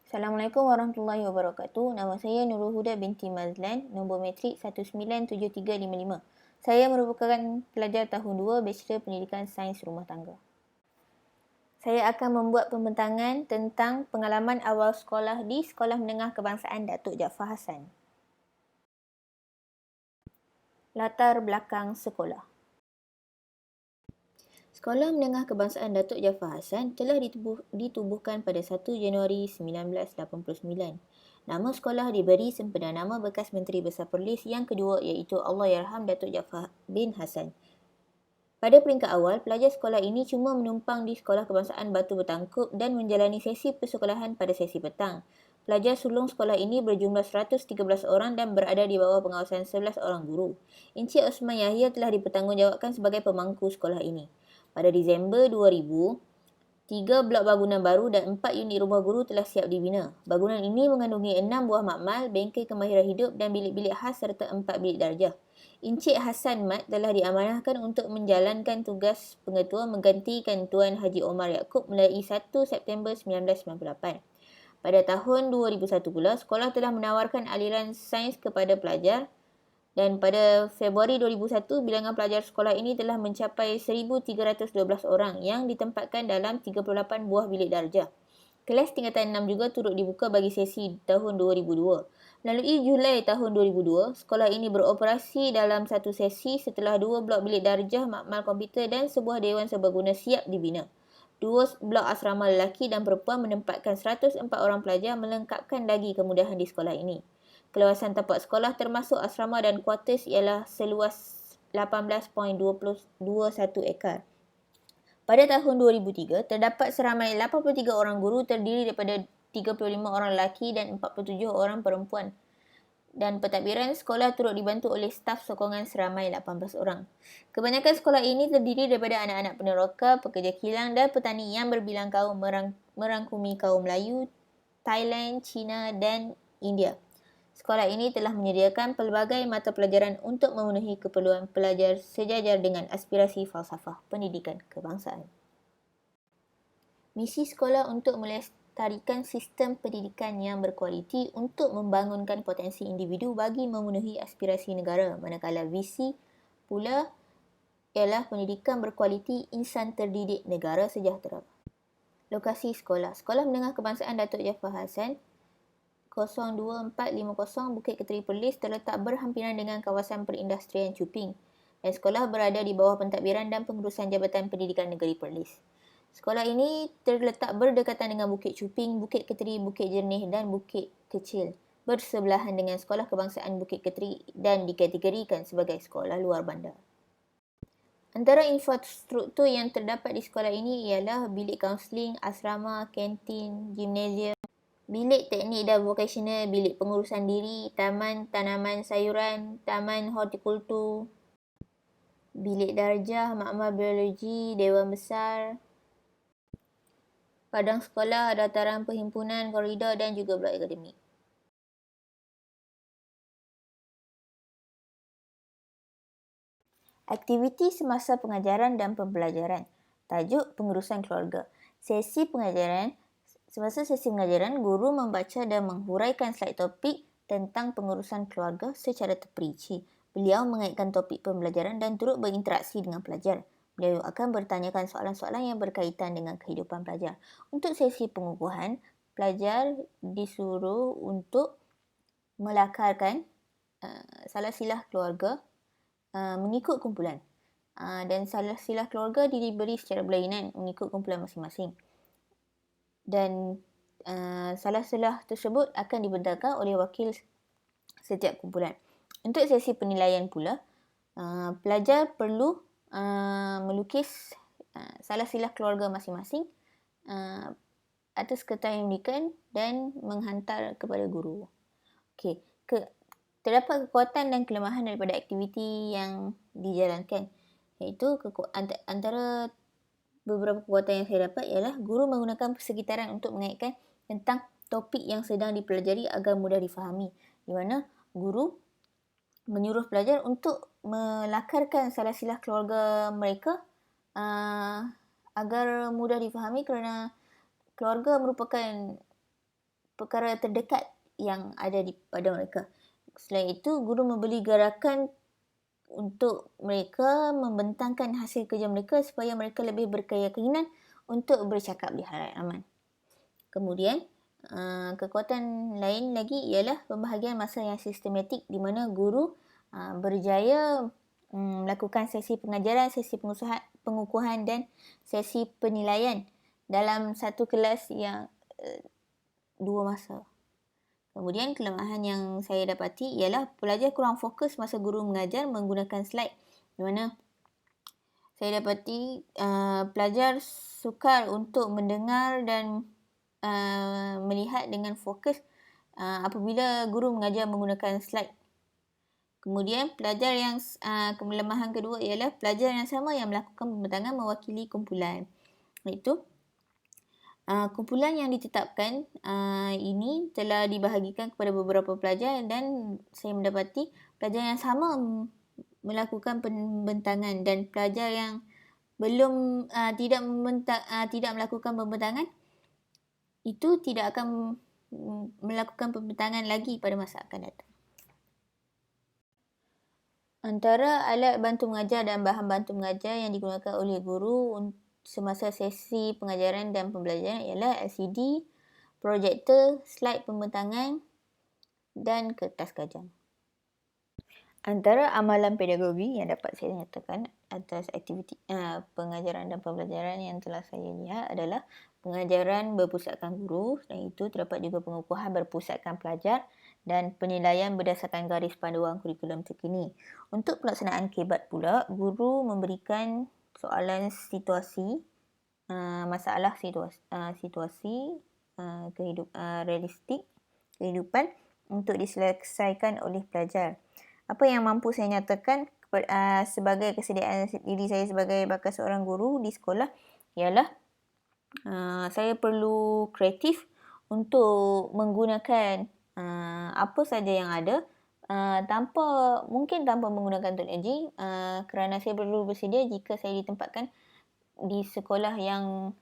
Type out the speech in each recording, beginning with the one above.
Assalamualaikum warahmatullahi wabarakatuh. Nama saya Nurul Huda binti Mazlan, nombor matrik 197355. Saya merupakan pelajar tahun 2 Bachelor Pendidikan Sains Rumah Tangga. Saya akan membuat pembentangan tentang pengalaman awal sekolah di Sekolah Menengah Kebangsaan Datuk Jaafar Hassan. Latar belakang sekolah. Sekolah Menengah Kebangsaan Datuk Jaafar Hassan telah ditubuhkan pada 1 Januari 1989. Nama sekolah diberi sempena nama bekas Menteri Besar Perlis yang kedua iaitu Allahyarham Datuk Jaafar bin Hassan. Pada peringkat awal, pelajar sekolah ini cuma menumpang di Sekolah Kebangsaan Batu Bertangkup dan menjalani sesi persekolahan pada sesi petang. Pelajar sulung sekolah ini berjumlah 113 orang dan berada di bawah pengawasan 11 orang guru. Encik Osman Yahya telah dipertanggungjawabkan sebagai pemangku sekolah ini. Pada Disember 2000, 3 blok bangunan baru dan 4 unit rumah guru telah siap dibina. Bangunan ini mengandungi 6 buah makmal, bengkel kemahiran hidup dan bilik-bilik khas serta 4 bilik darjah. Encik Hassan Mat telah diamanahkan untuk menjalankan tugas pengetua menggantikan Tuan Haji Omar Yaakob mulai 1 September 1998. Pada tahun 2001 pula, sekolah telah menawarkan aliran sains kepada pelajar dan pada Februari 2001, bilangan pelajar sekolah ini telah mencapai 1,312 orang yang ditempatkan dalam 38 buah bilik darjah. Kelas tingkatan 6 juga turut dibuka bagi sesi tahun 2002. Melalui Julai tahun 2002, sekolah ini beroperasi dalam satu sesi setelah 2 blok bilik darjah, makmal komputer dan sebuah dewan serbaguna siap dibina. 2 blok asrama lelaki dan perempuan menempatkan 104 orang pelajar melengkapkan lagi kemudahan di sekolah ini. Keluasan tapak sekolah termasuk asrama dan kuartus ialah seluas 18.21 ekar. Pada tahun 2003, terdapat seramai 83 orang guru terdiri daripada 35 orang lelaki dan 47 orang perempuan. Dan pentadbiran sekolah turut dibantu oleh staf sokongan seramai 18 orang. Kebanyakan sekolah ini terdiri daripada anak-anak peneroka, pekerja kilang dan petani yang berbilang kaum merangkumi kaum Melayu, Thailand, Cina dan India. Sekolah ini telah menyediakan pelbagai mata pelajaran untuk memenuhi keperluan pelajar sejajar dengan aspirasi falsafah pendidikan kebangsaan. Misi sekolah untuk melestarikan sistem pendidikan yang berkualiti untuk membangunkan potensi individu bagi memenuhi aspirasi negara, manakala visi pula ialah pendidikan berkualiti insan terdidik negara sejahtera. Lokasi sekolah. Sekolah Menengah Kebangsaan Datuk Jaafar Hassan 02450 Bukit Keteri Perlis terletak berhampiran dengan kawasan perindustrian Cuping dan sekolah berada di bawah pentadbiran dan pengurusan Jabatan Pendidikan Negeri Perlis. Sekolah ini terletak berdekatan dengan Bukit Cuping, Bukit Keteri, Bukit Jernih dan Bukit Kecil, bersebelahan dengan Sekolah Kebangsaan Bukit Keteri dan dikategorikan sebagai sekolah luar bandar. Antara infrastruktur yang terdapat di sekolah ini ialah bilik kaunseling, asrama, kantin, gimnasium, bilik teknik dan vokasional, bilik pengurusan diri, taman tanaman sayuran, taman hortikultur, bilik darjah, makmal biologi, dewan besar, padang sekolah, dataran perhimpunan, koridor dan juga blok akademik. Aktiviti semasa pengajaran dan pembelajaran. Tajuk pengurusan keluarga. Semasa sesi pengajaran, guru membaca dan menghuraikan slide topik tentang pengurusan keluarga secara terperinci. Beliau mengaitkan topik pembelajaran dan turut berinteraksi dengan pelajar. Beliau akan bertanyakan soalan-soalan yang berkaitan dengan kehidupan pelajar. Untuk sesi pengukuhan, pelajar disuruh untuk melakarkan salah silah keluarga mengikut kumpulan. Dan salah silah keluarga diberi secara berlainan mengikut kumpulan masing-masing. Dan salah silah tersebut akan dibentangkan oleh wakil setiap kumpulan. Untuk sesi penilaian pula, pelajar perlu melukis salah silah keluarga masing-masing atas kertas yang diberikan dan menghantar kepada guru. Okey, terdapat kekuatan dan kelemahan daripada aktiviti yang dijalankan, iaitu antara beberapa kekuatan yang saya dapat ialah guru menggunakan persekitaran untuk mengaitkan tentang topik yang sedang dipelajari agar mudah difahami, di mana guru menyuruh pelajar untuk melakarkan salah silah keluarga mereka agar mudah difahami kerana keluarga merupakan perkara terdekat yang ada pada mereka. Selain itu, guru memberi gerakan untuk mereka membentangkan hasil kerja mereka supaya mereka lebih berkeyakinan untuk bercakap di halaman. Kemudian, kekuatan lain lagi ialah pembahagian masa yang sistematik di mana guru berjaya melakukan sesi pengajaran, sesi pengukuhan dan sesi penilaian dalam satu kelas yang 2 masa. Kemudian kelemahan yang saya dapati ialah pelajar kurang fokus masa guru mengajar menggunakan slide, di mana saya dapati pelajar sukar untuk mendengar dan melihat dengan fokus apabila guru mengajar menggunakan slide. Kemudian pelajar yang kelemahan kedua ialah pelajar yang sama yang melakukan pembentangan mewakili kumpulan. Iaitu kumpulan yang ditetapkan ini telah dibahagikan kepada beberapa pelajar dan saya mendapati pelajar yang sama melakukan pembentangan dan pelajar yang belum tidak melakukan pembentangan itu tidak akan melakukan pembentangan lagi pada masa akan datang. Antara alat bantu mengajar dan bahan bantu mengajar yang digunakan oleh guru semasa sesi pengajaran dan pembelajaran ialah LCD, projektor, slide pembentangan dan kertas gajang. Antara amalan pedagogi yang dapat saya nyatakan atas aktiviti pengajaran dan pembelajaran yang telah saya lihat adalah pengajaran berpusatkan guru, dan itu terdapat juga pengukuhan berpusatkan pelajar dan penilaian berdasarkan garis panduan kurikulum terkini. Untuk pelaksanaan kebat pula, guru memberikan soalan situasi, masalah situasi realistik kehidupan untuk diselesaikan oleh pelajar. Apa yang mampu saya nyatakan sebagai kesediaan diri saya sebagai bakal seorang guru di sekolah ialah saya perlu kreatif untuk menggunakan apa saja yang ada tanpa menggunakan teknologi kerana saya perlu bersedia jika saya ditempatkan di sekolah yang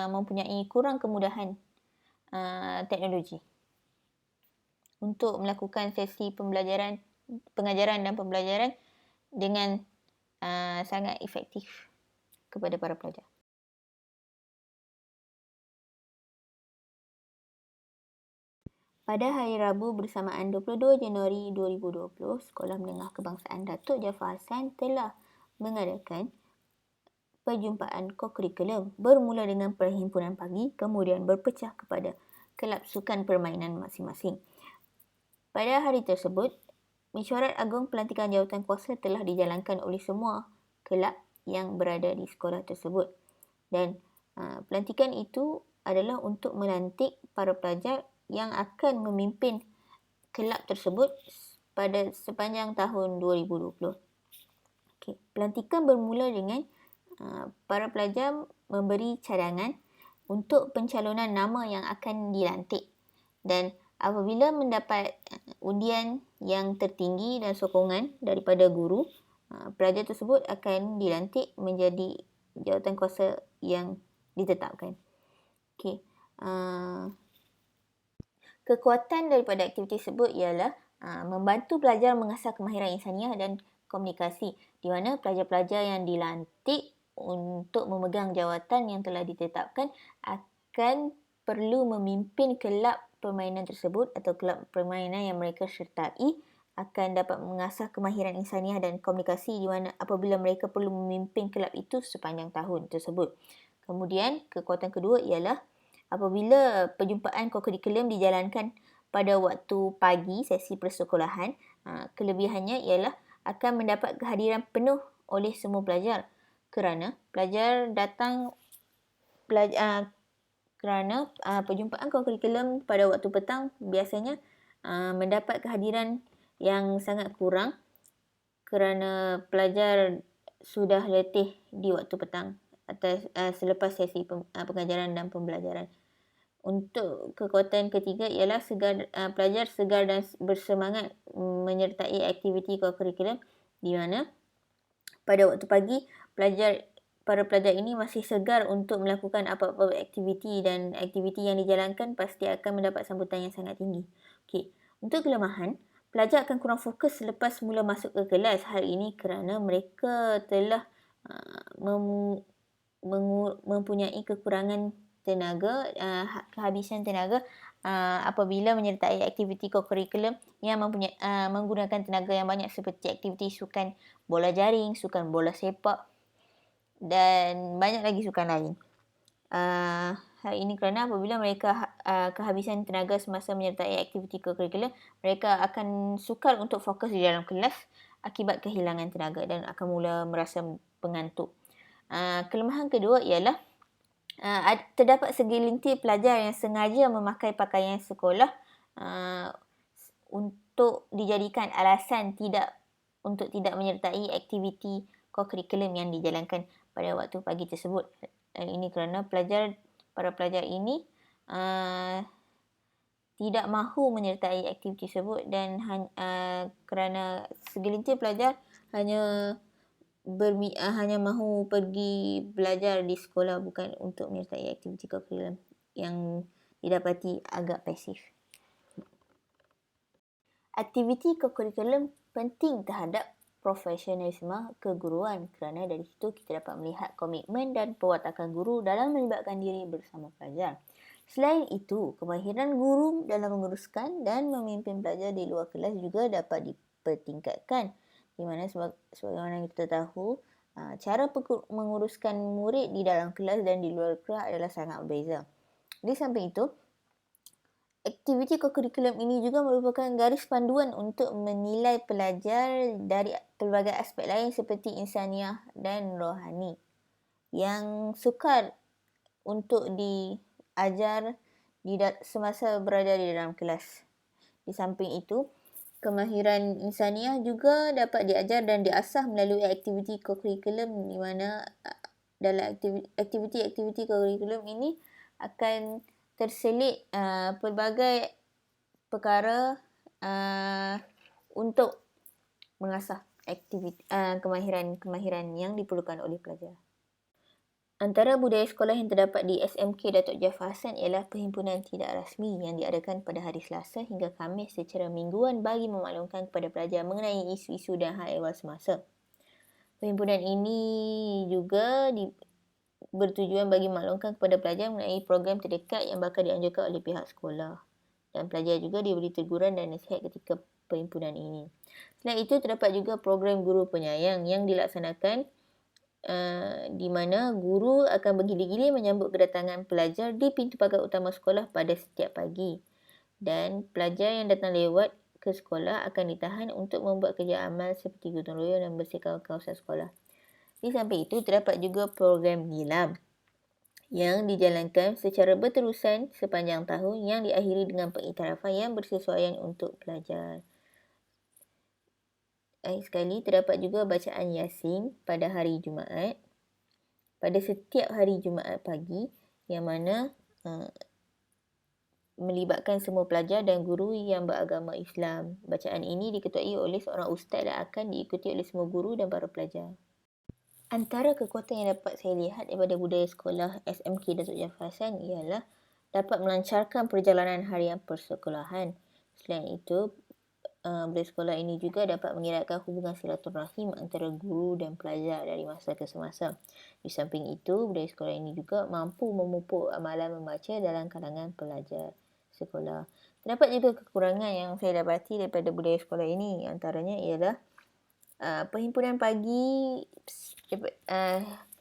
mempunyai kurang kemudahan teknologi untuk melakukan sesi pengajaran dan pembelajaran dengan sangat efektif kepada para pelajar. Pada hari Rabu bersamaan 22 Januari 2020, Sekolah Menengah Kebangsaan Datuk Jaafar Hassan telah mengadakan perjumpaan kokurikulum bermula dengan perhimpunan pagi, kemudian berpecah kepada kelab sukan permainan masing-masing. Pada hari tersebut, mesyuarat agung pelantikan jawatankuasa telah dijalankan oleh semua kelab yang berada di sekolah tersebut. Dan pelantikan itu adalah untuk melantik para pelajar yang akan memimpin kelab tersebut pada sepanjang tahun 2020. Okay. Pelantikan bermula dengan para pelajar memberi cadangan untuk pencalonan nama yang akan dilantik. Dan apabila mendapat undian yang tertinggi dan sokongan daripada guru, pelajar tersebut akan dilantik menjadi jawatankuasa yang ditetapkan. Okay. Kekuatan daripada aktiviti tersebut ialah membantu pelajar mengasah kemahiran insaniah dan komunikasi, di mana pelajar-pelajar yang dilantik untuk memegang jawatan yang telah ditetapkan akan perlu memimpin kelab permainan tersebut atau kelab permainan yang mereka sertai akan dapat mengasah kemahiran insaniah dan komunikasi, di mana apabila mereka perlu memimpin kelab itu sepanjang tahun tersebut. Kemudian kekuatan kedua ialah apabila perjumpaan kokurikulum dijalankan pada waktu pagi sesi persekolahan, kelebihannya ialah akan mendapat kehadiran penuh oleh semua pelajar kerana pelajar datang kerana perjumpaan kokurikulum pada waktu petang biasanya mendapat kehadiran yang sangat kurang kerana pelajar sudah letih di waktu petang selepas sesi pengajaran dan pembelajaran. Untuk kekuatan ketiga ialah pelajar segar dan bersemangat menyertai aktiviti kokurikulum, di mana pada waktu pagi para pelajar ini masih segar untuk melakukan apa-apa aktiviti, dan aktiviti yang dijalankan pasti akan mendapat sambutan yang sangat tinggi. Okey, untuk kelemahan, pelajar akan kurang fokus selepas mula masuk ke kelas. Hal ini kerana mereka telah mempunyai kekurangan tenaga, kehabisan tenaga apabila menyertai aktiviti kokurikulum yang menggunakan tenaga yang banyak, seperti aktiviti sukan bola jaring, sukan bola sepak dan banyak lagi sukan lain. Hal ini kerana apabila mereka kehabisan tenaga semasa menyertai aktiviti kokurikulum, mereka akan sukar untuk fokus di dalam kelas akibat kehilangan tenaga dan akan mula merasa pengantuk. Kelemahan kedua ialah terdapat segelintir pelajar yang sengaja memakai pakaian sekolah untuk dijadikan alasan untuk tidak menyertai aktiviti kokurikulum yang dijalankan pada waktu pagi tersebut. Ini kerana para pelajar ini tidak mahu menyertai aktiviti tersebut, dan kerana segelintir pelajar hanya mahu pergi belajar di sekolah, bukan untuk menyertai aktiviti kokurikulum yang didapati agak pasif. Aktiviti kokurikulum penting terhadap profesionalisme keguruan, kerana dari situ kita dapat melihat komitmen dan perwatakan guru dalam melibatkan diri bersama pelajar. Selain itu, kemahiran guru dalam menguruskan dan memimpin pelajar di luar kelas juga dapat dipertingkatkan, di mana sebagaimana kita tahu, cara menguruskan murid di dalam kelas dan di luar kelas adalah sangat berbeza. Di samping itu, aktiviti kokurikulum ini juga merupakan garis panduan untuk menilai pelajar dari pelbagai aspek lain seperti insaniah dan rohani yang sukar untuk diajar semasa berada di dalam kelas. Di samping itu, kemahiran insaniah juga dapat diajar dan diasah melalui aktiviti kokurikulum, di mana dalam aktiviti kokurikulum ini akan terselit pelbagai perkara untuk mengasah kemahiran yang diperlukan oleh pelajar. Antara budaya sekolah yang terdapat di SMK Datuk Jaafar Hassan ialah perhimpunan tidak rasmi yang diadakan pada hari Selasa hingga Khamis secara mingguan bagi memaklumkan kepada pelajar mengenai isu-isu dan hal ehwal semasa. Perhimpunan ini juga bertujuan bagi memaklumkan kepada pelajar mengenai program terdekat yang bakal dianjurkan oleh pihak sekolah, dan pelajar juga diberi teguran dan nasihat ketika perhimpunan ini. Selain itu, terdapat juga program guru penyayang yang dilaksanakan di mana guru akan bergili-gili menyambut kedatangan pelajar di pintu pagar utama sekolah pada setiap pagi, dan pelajar yang datang lewat ke sekolah akan ditahan untuk membuat kerja amal seperti gotong royong dan bersihkan kawasan sekolah. Di samping itu, terdapat juga program Nilam yang dijalankan secara berterusan sepanjang tahun yang diakhiri dengan pengiktirafan yang bersesuaian untuk pelajar. Akhir sekali, terdapat juga bacaan Yasin pada hari Jumaat, pada setiap hari Jumaat pagi, yang mana melibatkan semua pelajar dan guru yang beragama Islam. Bacaan ini diketuai oleh seorang ustaz dan akan diikuti oleh semua guru dan para pelajar. Antara kekuatan yang dapat saya lihat daripada budaya sekolah SMK Datuk Jaafar Hassan ialah dapat melancarkan perjalanan harian persekolahan. Selain itu, budaya sekolah ini juga dapat mengeratkan hubungan silaturahim antara guru dan pelajar dari masa ke semasa. Di samping itu, budaya sekolah ini juga mampu memupuk amalan membaca dalam kalangan pelajar sekolah. Terdapat juga kekurangan yang saya dapati daripada budaya sekolah ini. Antaranya ialah perhimpunan pagi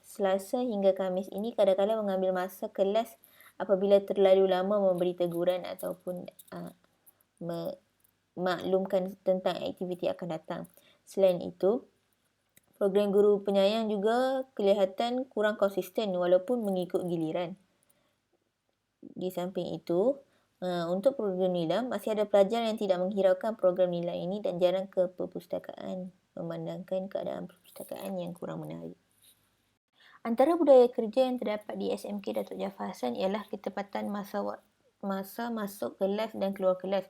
Selasa hingga Khamis ini kadang-kadang mengambil masa kelas apabila terlalu lama memberi teguran ataupun maklumkan tentang aktiviti akan datang. Selain itu, program guru penyayang juga kelihatan kurang konsisten walaupun mengikut giliran. Di samping itu, untuk program Nilam, masih ada pelajar yang tidak menghiraukan program Nilam ini dan jarang ke perpustakaan, memandangkan keadaan perpustakaan yang kurang menarik. Antara budaya kerja yang terdapat di SMK Datuk Jaafar Hassan ialah ketepatan masa masuk kelas dan keluar kelas.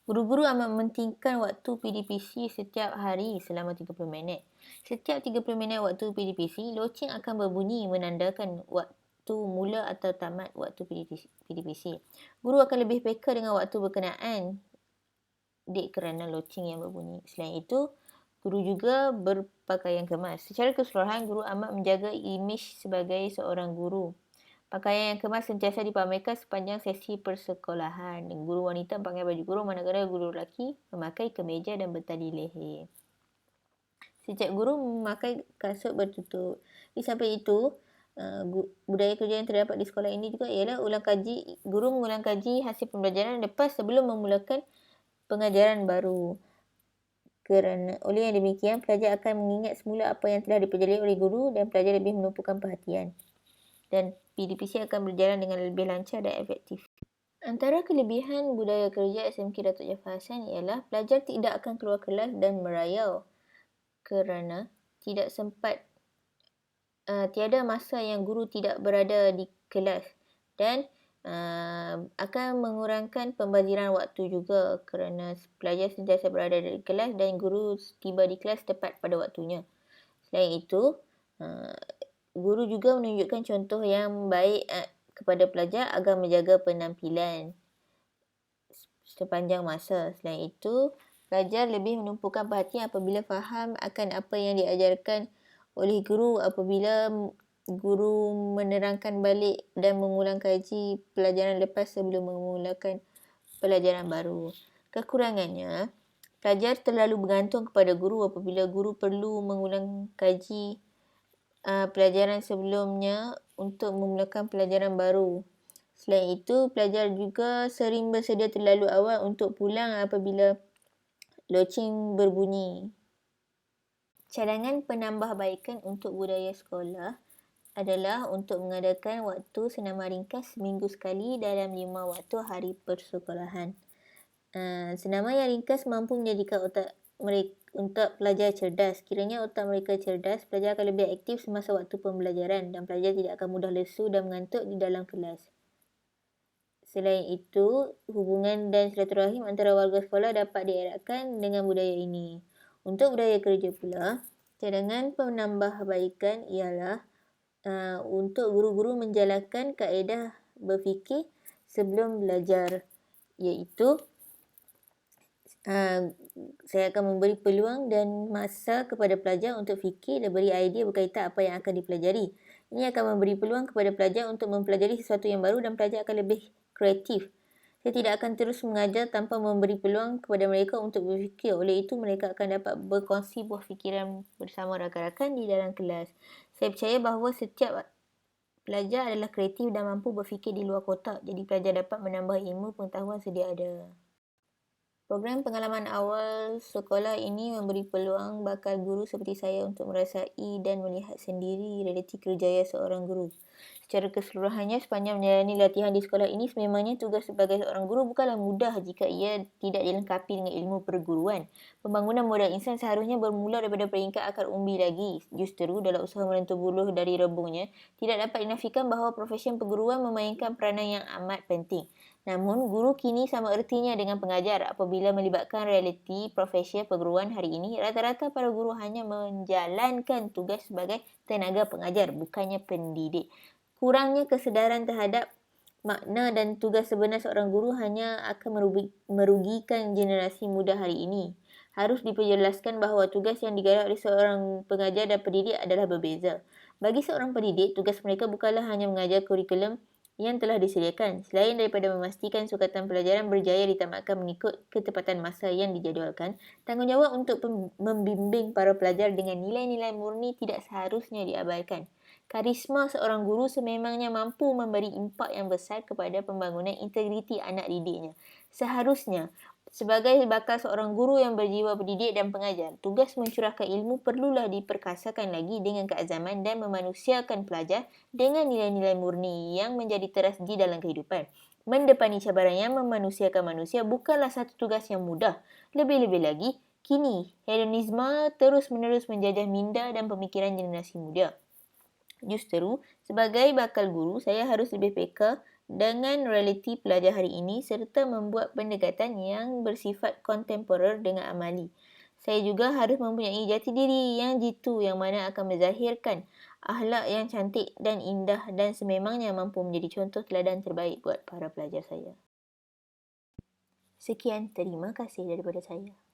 Guru-guru amat mementingkan waktu PDPC setiap hari selama 30 minit. Setiap 30 minit waktu PDPC, loceng akan berbunyi menandakan waktu mula atau tamat waktu PDPC. Guru akan lebih peka dengan waktu berkenaan kerana loceng yang berbunyi. Selain itu, guru juga berpakaian kemas. Secara keseluruhan, guru amat menjaga imej sebagai seorang guru. Pakaian yang kemas sentiasa dipamerkan sepanjang sesi persekolahan. Guru wanita pakai baju guru, manakala guru lelaki memakai kemeja dan bertali leher. Setiap guru memakai kasut bertutup. Di samping itu, budaya kerja yang terdapat di sekolah ini juga ialah guru mengulang kaji hasil pembelajaran lepas sebelum memulakan pengajaran baru. Oleh yang demikian, pelajar akan mengingat semula apa yang telah dipelajari oleh guru dan pelajar lebih menumpukan perhatian. Dan PDPC akan berjalan dengan lebih lancar dan efektif. Antara kelebihan budaya kerja SMK Datuk Jaafar Hassan ialah pelajar tidak akan keluar kelas dan merayau kerana tidak sempat, tiada masa yang guru tidak berada di kelas, dan akan mengurangkan pembaziran waktu juga kerana pelajar sentiasa berada di kelas dan guru tiba di kelas tepat pada waktunya. Selain itu, guru juga menunjukkan contoh yang baik kepada pelajar agar menjaga penampilan sepanjang masa. Selain itu, pelajar lebih menumpukan perhatian apabila faham akan apa yang diajarkan oleh guru apabila guru menerangkan balik dan mengulang kaji pelajaran lepas sebelum memulakan pelajaran baru. Kekurangannya, pelajar terlalu bergantung kepada guru apabila guru perlu mengulang kaji pelajaran sebelumnya untuk memulakan pelajaran baru. Selain itu, pelajar juga sering bersedia terlalu awal untuk pulang apabila loceng berbunyi. Cadangan penambahbaikan untuk budaya sekolah adalah untuk mengadakan waktu senaman ringkas seminggu sekali dalam 5 waktu hari persekolahan. Senaman yang ringkas mampu menjadikan otak mereka untuk pelajar cerdas. Kiranya otak mereka cerdas, pelajar akan lebih aktif semasa waktu pembelajaran dan pelajar tidak akan mudah lesu dan mengantuk di dalam kelas. Selain itu, hubungan dan silaturahim antara warga sekolah dapat dieratkan dengan budaya ini. Untuk budaya kerja pula, cadangan penambahbaikan ialah untuk guru-guru menjalankan kaedah berfikir sebelum belajar, iaitu saya akan memberi peluang dan masa kepada pelajar untuk fikir dan beri idea berkaitan apa yang akan dipelajari. Ini akan memberi peluang kepada pelajar untuk mempelajari sesuatu yang baru dan pelajar akan lebih kreatif. Saya tidak akan terus mengajar tanpa memberi peluang kepada mereka untuk berfikir. Oleh itu, mereka akan dapat berkongsi buah fikiran bersama rakan-rakan di dalam kelas. Saya percaya bahawa setiap pelajar adalah kreatif dan mampu berfikir di luar kotak. Jadi, pelajar dapat menambah ilmu pengetahuan sedia ada. Program pengalaman awal sekolah ini memberi peluang bakal guru seperti saya untuk merasai dan melihat sendiri realiti kerjaya seorang guru. Secara keseluruhannya, sepanjang menjalani latihan di sekolah ini, sememangnya tugas sebagai seorang guru bukanlah mudah jika ia tidak dilengkapi dengan ilmu perguruan. Pembangunan modal insan seharusnya bermula daripada peringkat akar umbi lagi. Justeru, dalam usaha merentuh buluh dari rebungnya, tidak dapat dinafikan bahawa profesi perguruan memainkan peranan yang amat penting. Namun, guru kini sama ertinya dengan pengajar. Apabila melibatkan realiti profesi perguruan hari ini, rata-rata para guru hanya menjalankan tugas sebagai tenaga pengajar, bukannya pendidik. Kurangnya kesedaran terhadap makna dan tugas sebenar seorang guru hanya akan merugikan generasi muda hari ini. Harus diperjelaskan bahawa tugas yang digarap oleh seorang pengajar dan pendidik adalah berbeza. Bagi seorang pendidik, tugas mereka bukanlah hanya mengajar kurikulum yang telah disediakan. Selain daripada memastikan sukatan pelajaran berjaya ditamatkan mengikut ketepatan masa yang dijadualkan, tanggungjawab untuk membimbing para pelajar dengan nilai-nilai murni tidak seharusnya diabaikan. Karisma seorang guru sememangnya mampu memberi impak yang besar kepada pembangunan integriti anak didiknya. Seharusnya, sebagai bakal seorang guru yang berjiwa pendidik dan pengajar, tugas mencurahkan ilmu perlulah diperkasakan lagi dengan keazaman dan memanusiakan pelajar dengan nilai-nilai murni yang menjadi teras di dalam kehidupan. Mendepani cabaran yang memanusiakan manusia bukanlah satu tugas yang mudah. Lebih-lebih lagi, kini hedonisme terus-menerus menjajah minda dan pemikiran generasi muda. Justeru, sebagai bakal guru, saya harus lebih peka dengan realiti pelajar hari ini serta membuat pendekatan yang bersifat kontemporer dengan amali. Saya juga harus mempunyai jati diri yang jitu yang mana akan menzahirkan akhlak yang cantik dan indah dan sememangnya mampu menjadi contoh teladan terbaik buat para pelajar saya. Sekian, terima kasih daripada saya.